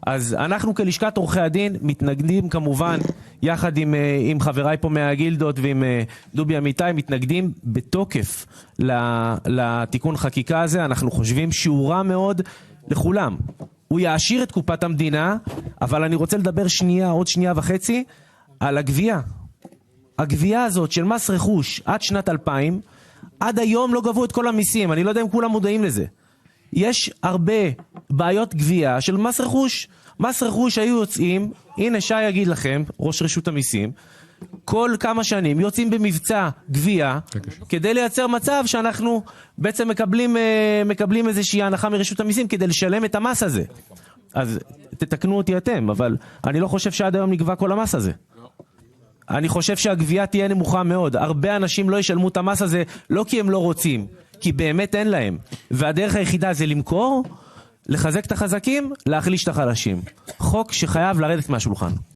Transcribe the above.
אז אנחנו כלשכת עורכי הדין מתנגדים כמובן, יחד עם חבריי פה מהגילדות ועם דובי אמיתי, מתנגדים בתוקף לתיקון חקיקה הזה. אנחנו חושבים שהוא רע מאוד לכולם. הוא יעשיר את קופת המדינה, אבל אני רוצה לדבר עוד שנייה וחצי, על הגבייה. הגבייה הזאת של מס רכוש עד שנת 2000, עד היום לא גבו את כל המיסים. אני לא יודע אם כולם מודעים לזה. יש הרבה בעיות גבייה של מס רכוש. מס רכוש היו יוצאים, הנה שי יגיד לכם, ראש רשות המיסים, כל כמה שנים במבצע גבייה, כדי לייצר מצב שאנחנו בעצם מקבלים איזושהי הנחה מרשות המיסים כדי לשלם את המס הזה. אז תתקנו אותי אתם, אבל אני לא חושב שעד היום נגבה כל המס הזה. אני חושב שהגבייה תהיה נמוכה מאוד. הרבה אנשים לא ישלמו את המס הזה, לא כי הם לא רוצים, כי באמת אין להם. והדרך היחידה זה למכור, לחזק את החזקים, להחליש את החלשים. חוק שחייב לרדת מהשולחן.